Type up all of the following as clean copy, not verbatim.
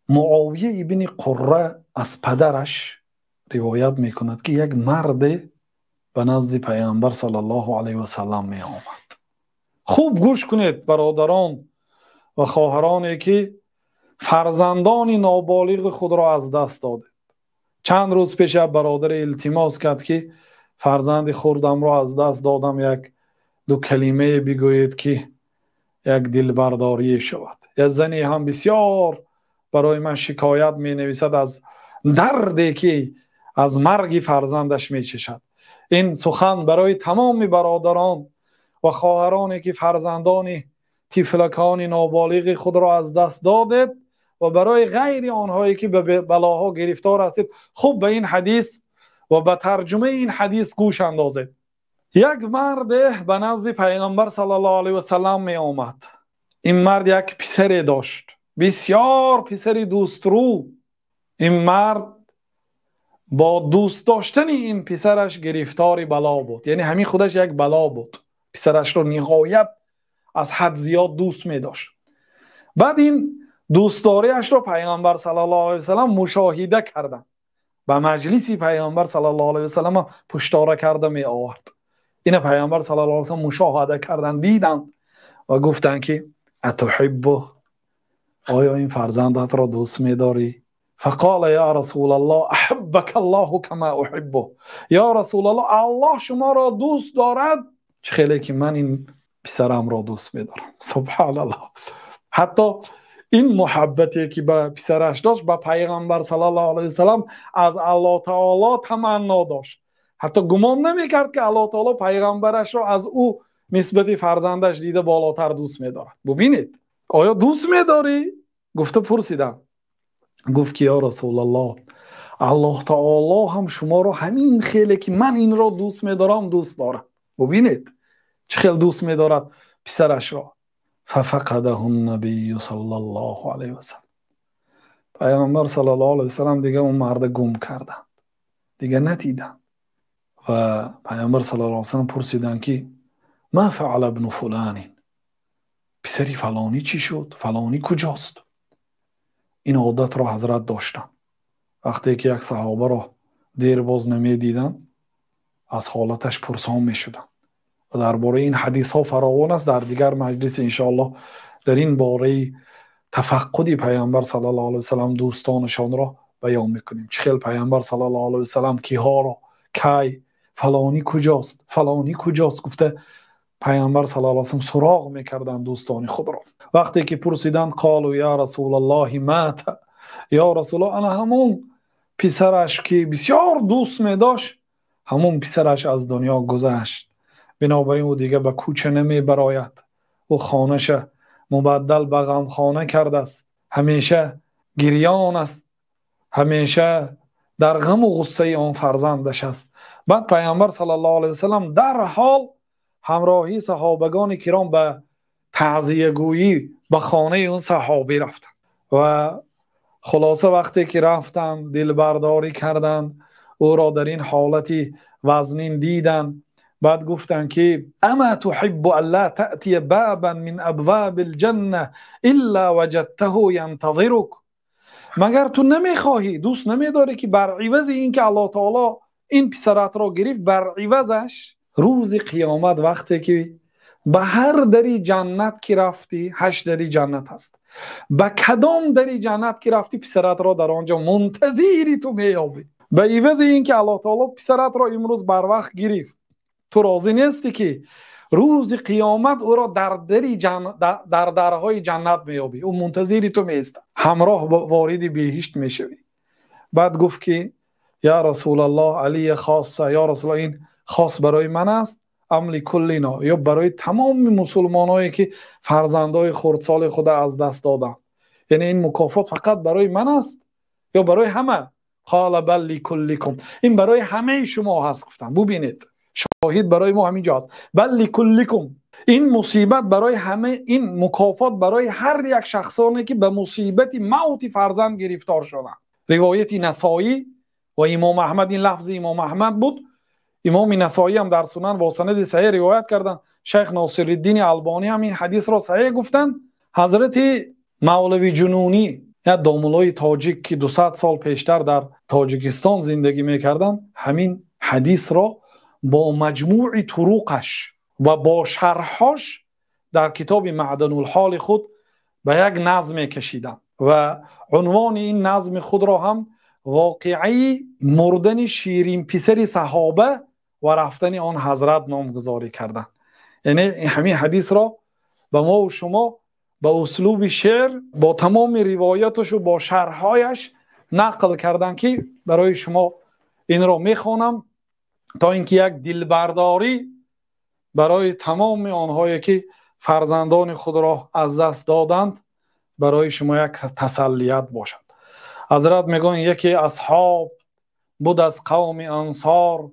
معاویه ابن قره از پدرش روایت میکند که یک مرد به نزد پیامبر صلی الله علیه و سلم می آمد. خوب گوش کنید برادران و خواهرانی که فرزندان نابالغ خود را از دست داده. چند روز پیش برادر التماس کرد که فرزند خردم را از دست دادم، یک دو کلمه بگویید که یک دلبرداری شود. یک زنی هم بسیار برای من شکایت می نویسد از دردی که از مرگ فرزندش می چشد. این سخن برای تمام برادران و خواهرانی که فرزندان طفلکان نابالغ خود را از دست دادید و برای غیر آنهایی که به بلاها گرفتار هستید خوب به این حدیث و به ترجمه این حدیث گوش اندازید. یک مرد به نزد پیامبر صلی الله علیه و سلم می آمد. این مرد یک پسری داشت، بسیار پسری دوسترو. این مرد با دوست داشتن این پسرش گرفتار بلا بود، یعنی همین خودش یک بلا بود. پسرش رو نهایت از حد زیاد دوست می داشت. بعد این دوستداریش رو پیامبر صلی الله علیه و سلم مشاهده کردن. به مجلس پیامبر صلی الله علیه و سلم پشتاره کرده می آورد. این پیامبر صلی الله علیه و سلم مشاهده کردن، دیدن و گفتن که اتحبه، آیا این فرزندت را دوست می داری؟ فقال یا رسول الله احبك الله كما احبه. یا رسول الله، الله شما را دوست دارد خیلی که من این پسرم را دوست می دارم. سبحان الله. حتی این محبتی که به پسرش داشت به پیغمبر صلی الله علیه وسلم از الله تعالی تمنا داشت. حتی گمان نمی کرد که الله تعالی پیغمبرش را از او نسبت فرزندش دیده بالاتر دوست می دارد. ببینید، آیا دوست می داری؟ گفته پرسیدم. گفت که یا رسول الله، الله تعالی هم شما را همین خیلی که من این را دوست می دارم دوست دارد. ببینید چه خیلی دوست می دارد پسرش را. ففقده النبی صلی الله علیه و سلم. پیامبر صلی الله علیه و سلم دیگه اون مرد گم کردن، دیگه ندیدن. و پیامبر صلی الله علیه و سلم پرسیدن که ما فعل ابن فلان، پسری فلانی چی شد؟ فلانی کجاست؟ این عادت را حضرت داشتن. وقتی که یک صحابه را دیر باز نمی دیدن از حالتش پرسان می شدن. و درباره این حدیث ها فراوان است. در دیگر مجلس انشاءالله در این باره تفقد پیامبر صلی الله علیه و سلم دوستانشان را بیان میکنیم. چه خیلی پیامبر صلی الله علیه و سلم کیها را کی فلانی کجاست فلانی کجاست گفته پیامبر صلی الله علیه و سلم سراغ میکردن دوستان خود را. وقتی که پرسیدند قالوا یا رسول الله مات، یا رسول الله انا همون پسرش که بسیار دوست می داشت همون پسرش از دنیا گذشت، بنابراین او دیگه به کوچه نمی براید، او خانهش مبدل به غم خانه کرده است، همیشه گریان است، همیشه در غم و غصه آن فرزندش است. بعد پیامبر صلی الله علیه و سلم در حال همراهی صحابگان کرام به تعزیه گویی به خانه اون صحابی رفتن و خلاصه وقتی که رفتن دلبرداری کردند، او را در این حالتی وزنین دیدن. بعد گفتن که اما تحب الا تأتی بابا من ابواب الجنه الا وجدته ينتظرك، مگر تو نمیخواهی، دوست نمیداری که بر عوض این که الله تعالی این پسرت را گرفت، بر عوضش روز قیامت وقتی که به هر دری جنت که رفتی، 8 دری جنت هست، به کدام دری جنت که رفتی پسرت را در آنجا منتظری تو میابی. به عوض این که الله تعالی پسرت را امروز بر وقت گرفت، تو راضی نیستی که روز قیامت او را در درهای جنت میابی، او منتظری تو میسته، همراه وارد بهشت میشوی. بعد گفت که یا رسول الله علی خاصه، یا رسول الله این خاص برای من است ام لکلنا، یا برای تمام مسلمانایی که فرزندای خردسال خود از دست دادن، یعنی این مکافات فقط برای من است یا برای همه؟ قال بل لکلکم، این برای همه شما هست. گفتم ببینید شاهد برای ما همینجا هست، بل لکلکم، این مصیبت برای همه، این مکافات برای هر یک شخصانی که به مصیبت موت فرزند گرفتار شدند. روایت نسائی و امام احمد، این لفظ امام احمد بود، امام نسائی هم در سنن با سند صحیح روایت کردن، شیخ ناصرالدین البانی هم این حدیث را صحیح گفتن. حضرت مولوی جنونی یک دامولای تاجیک که 200 سال پیشتر در تاجیکستان زندگی میکردن، همین حدیث را با مجموع طرقش و با شرحش در کتاب معدن الحال خود به یک نظم کشیدن و عنوان این نظم خود را هم واقعی مردن شیرین پسر صحابه و رفتن آن حضرت نامگذاری کردن. یعنی همین حدیث را به ما و شما با اسلوب شعر با تمام روایتش و با شرحهایش نقل کردن که برای شما این را میخوانم تا اینکه یک دلبرداری برای تمام آنهایی که فرزندان خود را از دست دادند برای شما یک تسلیت باشد. حضرت میگن یکی اصحاب بود از قوم انصار،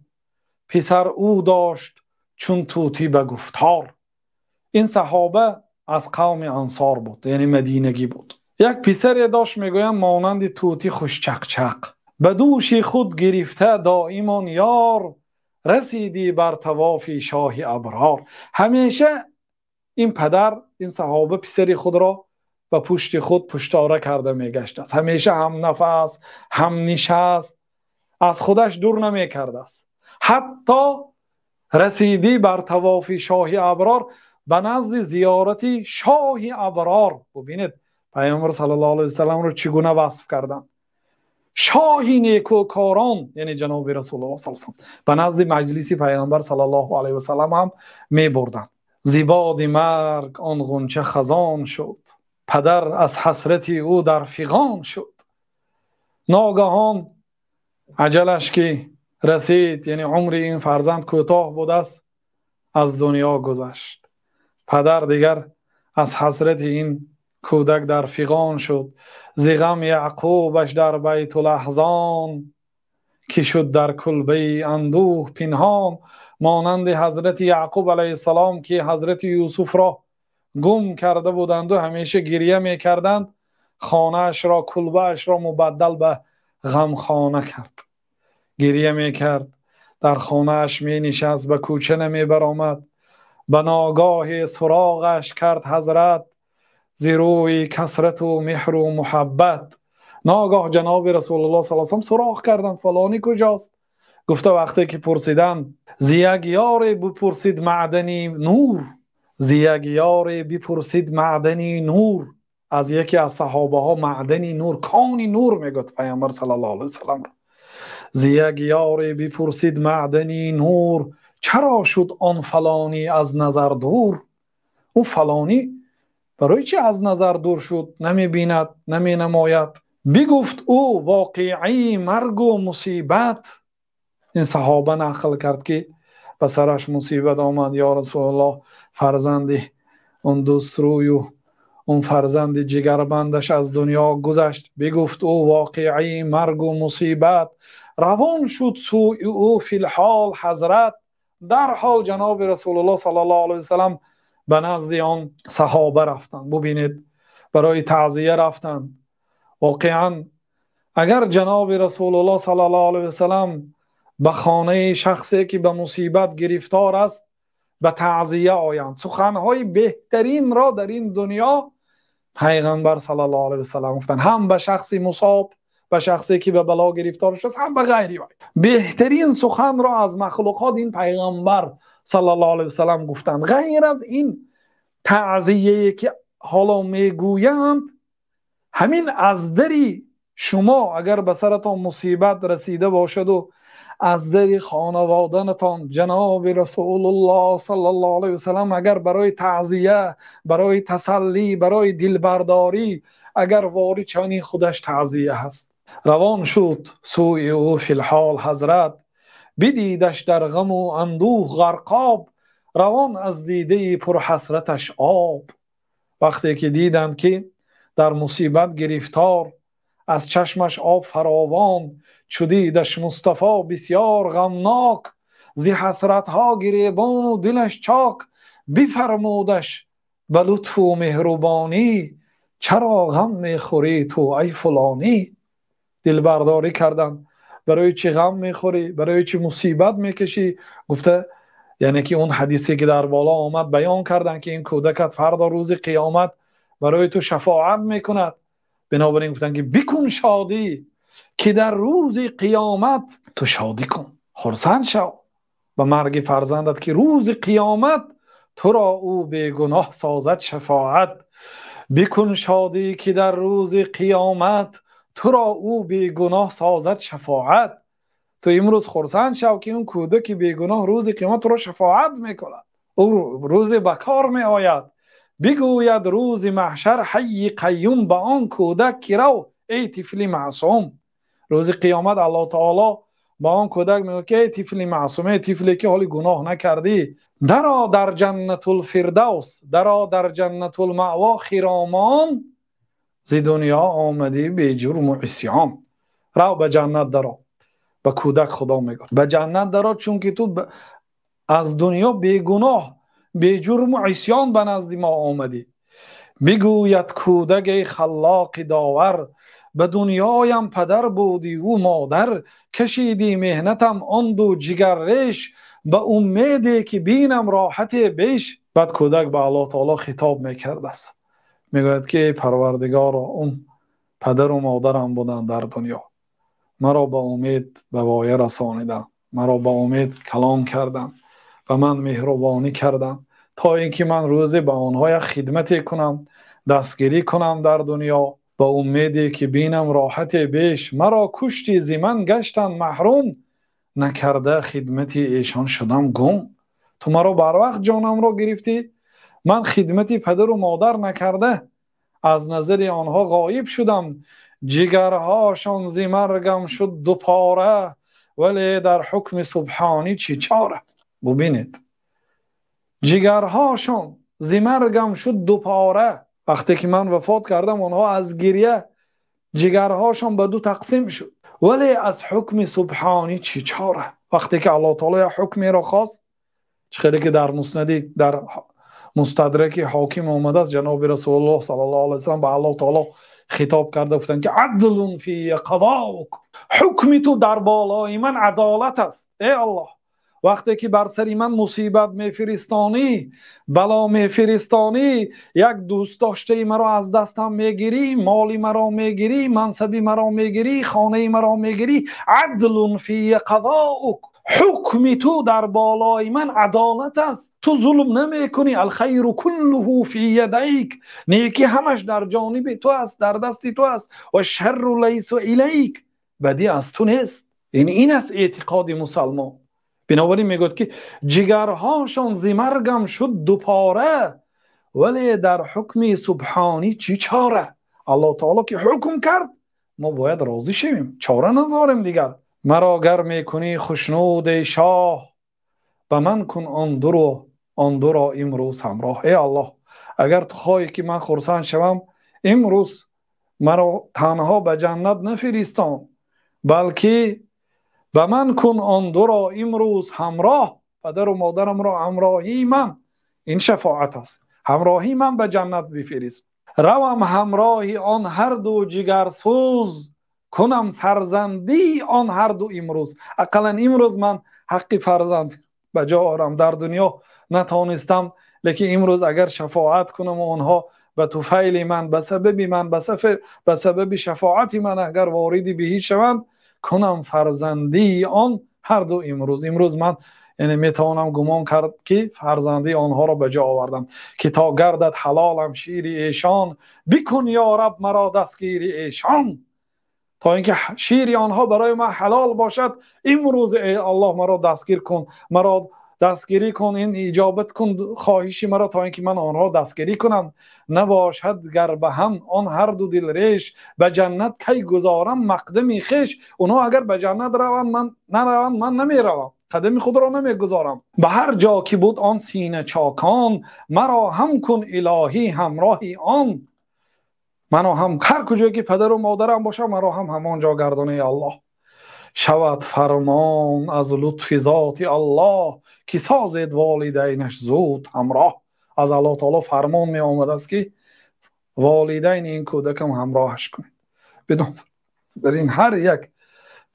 پسر او داشت چون طوطی به گفتار. این صحابه از قوم انصار بود، یعنی مدینگی بود. یک پسر داشت میگویم مانند طوطی خوش چقچق، به دوش خود گرفته دائمان یار، رسیدی بر طواف شاه ابرار. همیشه این پدر، این صحابه پسر خود را به پشت خود پشتاره کرده میگشت است. همیشه هم نفس هم نشست از خودش دور نمی کرده است. حتی رسیدی بر طواف شاه ابرار، به نزد زیارت شاه ابرار. ببینید پیامبر صلی الله علیه و سلم رو چگونه وصف کردن. شاه نیکوکاران یعنی جناب رسول الله صلی الله علیه و سلم به نزد مجلس پیامبر صلی الله علیه و سلم هم می بردن. زیباد مرگ آن غنچه خزان شد، پدر از حسرت او در فغان شد. ناگهان عجلش که رسید، یعنی عمر این فرزند کوتاه بود است، از دنیا گذشت. پدر دیگر از حسرت این کودک در فغان شد. ز غم یعقوبش در بیت الاحزان، که شد در کلبه اندوه پنهان. مانند حضرت یعقوب علیه السلام که حضرت یوسف را گم کرده بودند و همیشه گریه میکردند، خانه اش را، کلبه اش را مبدل به غم خانه کرد. گریه میکرد، در خانه اش می نشست، به کوچه نمی برآمد. به ناگاه سراغش کرد حضرت، ز روی کثرت و مهر و محبت. ناگاه جناب رسول الله صلی الله علیه و سلم سراغ کردن فلانی کجاست؟ گفته وقتی که پرسیدن ز یک یار بپرسید معدنی نور، ز یک یار بپرسید معدنی نور. از یکی از صحابه ها معدنی نور، کانی نور میگفت پیامبر صلی الله علیه و سلم. ز یک یار بپرسید معدنی نور، چرا شد آن فلانی از نظر دور؟ اون فلانی برای چی از نظر دور شد؟ نمی بیند، نمی نماید. بگفت او واقعی مرگ و مصیبت. این صحابه نقل کرد که به سرش مصیبت آمد. یا رسول الله، فرزند اون دوست روی و اون فرزند جگربندش از دنیا گذشت. بگفت او واقعی مرگ و مصیبت، روان شد سوی او فی الحال حضرت. در حال جناب رسول الله صلی الله علیه و سلم به نزد آن صحابه رفتند. ببینید برای تعزیه رفتند. واقعا اگر جناب رسول الله صلی الله علیه و سلم به خانه شخصی که به مصیبت گرفتار است به تعزیه آیند، سخنهای بهترین را در این دنیا پیغمبر صلی الله علیه و سلم گفتند، هم به شخصی مصاب، به شخصی که به بلا گرفتار شد، هم به غیری. بهترین سخن را از مخلوقات این پیغمبر صلی الله علیه و سلم گفتند. غیر از این تعزیه که حالا میگویند، همین از دری شما اگر به سرتان مصیبت رسیده باشد و از دری خانوادنتان جناب رسول الله صلی الله علیه و سلم اگر برای تعزیه، برای تسلی، برای دلبرداری اگر واری چانی خودش تعزیه هست. روان شد سوی او فی الحال حضرت، بدیدش در غم و اندوه غرقاب. روان از دیده پر حسرتش آب. وقتی که دیدند که در مصیبت گرفتار، از چشمش آب فراوان، چو دیدش مصطفی بسیار غمناک، ز حسرت ها گریبان و دلش چاک. بفرمودش به لطف و مهربانی، چرا غم میخوری تو ای فلانی؟ دلبرداری کردن، برای چی غم میخوری، برای چی مصیبت میکشی؟ گفته یعنی که اون حدیثی که در بالا آمد بیان کردن که این کودکت فردا روز قیامت برای تو شفاعت میکند. بنابراین گفتن که بکن شادی که در روز قیامت تو شادی کن، خرسند شو به مرگ فرزندت که روز قیامت تو را او بیگناه سازد شفاعت. بکن شادی که در روز قیامت تو را او بیگناه سازد شفاعت. تو امروز خرسند شو که اون کودک بیگناه روز قیامت تو را شفاعت میکند، او روز بکار می آید. بگوید روز محشر حی قیوم به آن کودک که رو ای طفل معصوم. روز قیامت الله تعالی با آن کودک میگه که ای طفل معصوم، ای طفلی که حالی گناه نکردی، درآ در جنت الفردوس، درآ در جنت المأوا خرامان، ز دنیا آمدی به جرم و عصیان. رو به جنت درآ. به کودک خدا میگه به جنت درآ چون که تو از دنیا بیگناه به جرم و عصیان به نزد ما آمدی. بگوید کودک ای خلاق داور، به دنیایم پدر بودی و مادر، کشیدی مهنتم آن دو جگر ریش، به امیدی که بینم راحت بیش. بعد کودک به الله تعالی خطاب میکرد است، میگوید که پروردگارا اون پدر و مادرم بودن در دنیا، مرا به امید به وایه رسانیدن، مرا به امید کلام کردن، به من مهربانی کردن تا اینکه من روزی به آنها خدمتی کنم، دستگیری کنم در دنیا، با امیدی که بینم راحت بیش. مرا کشتی ز من گشتن محروم، نکرده خدمتی ایشان شدم گم. تو مرا بر وقت جانم را گرفتی، من خدمتی پدر و مادر نکرده از نظر آنها غایب شدم. جگرهاشان ز مرگم شد دو پاره، ولی در حکم سبحانی چی چاره. ببینید جگرهاشان ز مرگم شد دو پاره، وقتی که من وفات کردم آنها از گریه جگرهاشان به دو تقسیم شد، ولی از حکم سبحانی چی چاره. وقتی که الله تعالی حکمی را خواست، چخیلی که در مسندی در مستدرک حاکم آمده است، جناب رسول الله صلی الله علیه و سلم به الله تعالی خطاب کرده گفتند که عدل فی قضاءک، حکم تو در بالای من عدالت است. ای الله، وقتی که بر سری من مصیبت میفرستانی، بلا میفرستانی، یک دوست داشته مرا از دستم میگیری، مالی مرا میگیری، منصبی مرا میگیری، خانه مرا میگیری، عدل فی قضاءک، حکم تو در بالای من عدالت است. تو ظلم نمی کنی. الخیر کله فی یدیک، نیکی همش در جانب تو است، در دست تو است. و شر لیس الیک، بدی از تو نیست. این است اعتقاد مسلمان. بنابراین میگوید که جگرهاشان ز مرگم شد دو پاره، ولی در حکم سبحانی چی چاره. الله تعالی که حکم کرد ما باید راضی شویم، چاره نداریم دیگر. مرا گر میکنی خشنود شاه، به من کن آن دو را امروز همراه. ای الله، اگر تو خواهی که من خرسند شوم، امروز مرا تنها به جنت نفرستان، بلکه به من کن آن دو را امروز همراه. پدر و مادرم را همراهی من، این شفاعت است، همراهی من به جنت بفرست. روم همراهی آن هر دو جگرسوز، کنم فرزندی آن هر دو امروز. اقلا امروز من حق فرزند به جا آورم. در دنیا نتانستم، لیکن امروز اگر شفاعت کنم و آنها به طفیل من، به سبب من، به سبب شفاعت من اگر واردی بهی شوند، کنم فرزندی آن هر دو امروز. امروز من یعنی میتوانم گمان کرد که فرزندی آنها را به جا آوردم. که تا گردد حلالم شیر ایشان، بکن یا رب مرا دستگیر ایشان. تا اینکه شیر آنها برای من حلال باشد، امروز ای الله مرا دستگیر کن، مرا دستگیری کن، این اجابت کن خواهش مرا تا اینکه من آنها دستگیری کنم. نباشد گر به هم آن هر دو دل ریش، به جنت کی گذارم مقدمی خیش. اونها اگر به جنت روند من نروند، من نمیروم، قدم خود را نمیگذارم. به هر جا که بود آن سینه چاکان، مرا هم کن الهی همراهی آن. منو هم هر کجایی که پدر و مادرم باشه، مرا هم همانجا گردانه الله. شود فرمان از لطف ذات الله، که سازد والدینش زود همراه. از الله تعالی فرمان می آمد است که والدین این کودکم همراهش کنید. بدون در این هر یک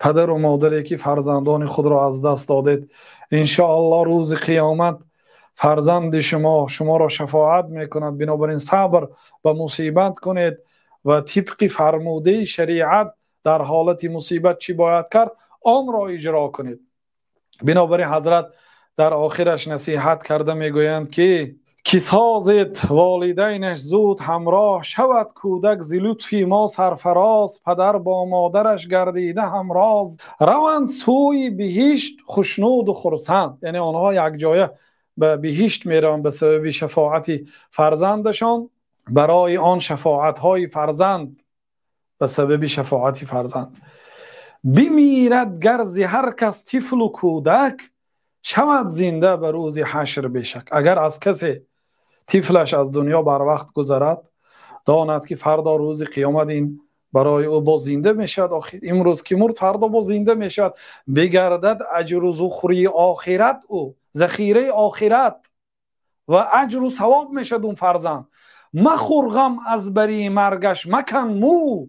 پدر و مادری که فرزندان خود را از دست دادید، انشاءالله روز قیامت فرزند شما را شفاعت میکند. بنابراین صبر به مصیبت کنید و طبق فرموده شریعت در حالت مصیبت چی باید کرد آن را اجرا کنید. بنابراین حضرت در آخرش نصیحت کرده میگویند که سازد والدینش زود همراه، شود کودک ز لطفی ما سرفراز، پدر با مادرش گردیده همراز، روند سوی بهشت خوشنود و خرسند. یعنی آنها یک جایه به بهشت میروند به سبب شفاعت فرزندشان، برای آن شفاعت های فرزند، به سبب شفاعت فرزند. بمیرد گرز هر کس طفل و کودک، شود زنده به روز حشر بشک. اگر از کسی طفلش از دنیا بر وقت گذرد، داند که فردا روز قیامت این برای او باز زنده میشد. آخر امروز که مرد فردا باز زنده میشد. بگردد اجر و ذخیره آخرت، او ذخیره آخرت و اجر و ثواب میشد اون فرزند. مخور غم از بری مرگش مکن مو.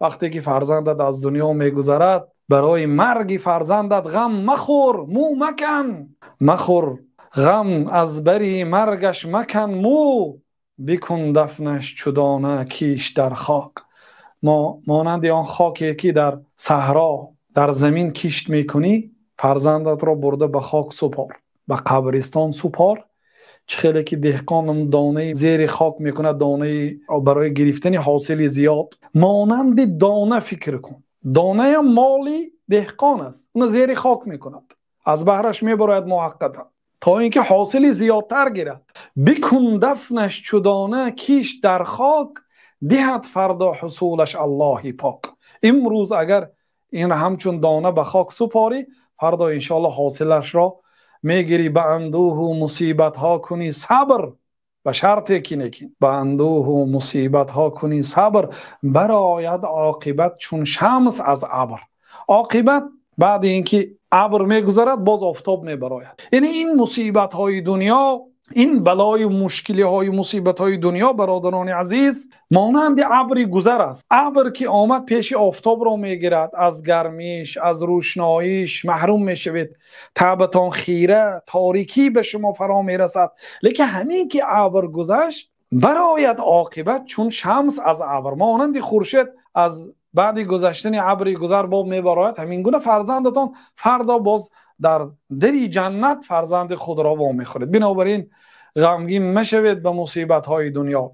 وقتی که فرزندت از دنیا میگذرد، برای مرگ فرزندت غم مخور، مو مکن. مخور غم از بری مرگش مکن مو، بکن دفنش چو دانه کیش در خاک. ما مانند آن خاکی که در صحرا در زمین کشت میکنی، فرزندت را برده به خاک سپار، به قبرستان سپار. چه خیلی که دهقان دانه زیر خاک میکنه، دانه برای گرفتن حاصل زیاد، مانند دانه فکر کن. دانه مالی دهقان است، اون زیر خاک میکند، از بهرش میبراید موقتا تا اینکه حاصل زیادتر گیرد. بکن دفنش چو دانه کیش در خاک، دهد فردا حصولش الله پاک. امروز اگر این همچون دانه به خاک سپاری، فردا انشاءالله حاصلش را میگیری. به اندوه و مصیبت ها کنی صبر، به شرطی که نکن. به اندوه و مصیبت ها کنی صبر، برآید عاقبت چون شمس از ابر. عاقبت بعد اینکه ابر میگذرد باز آفتاب میبراید. یعنی این مصیبت های دنیا، این بلای و مشکلی های مصیبت های دنیا برادران عزیز مانند ابر گذر است. ابر که آمد پیش آفتاب را میگیرد، از گرمیش از روشناییش محروم میشوید، تعبتان خیره، تاریکی به شما فرا میرسد. لیکن همین که ابر گذشت، برآید عاقبت چون شمس از ابر. مانند خورشید از بعد گذشتن ابر گذر باب میبراید، همین گونه فرزندتان فردا باز در دری جنت فرزند خود را وام میخورید. بنابراین غمگین مشوید به مصیبت های دنیا.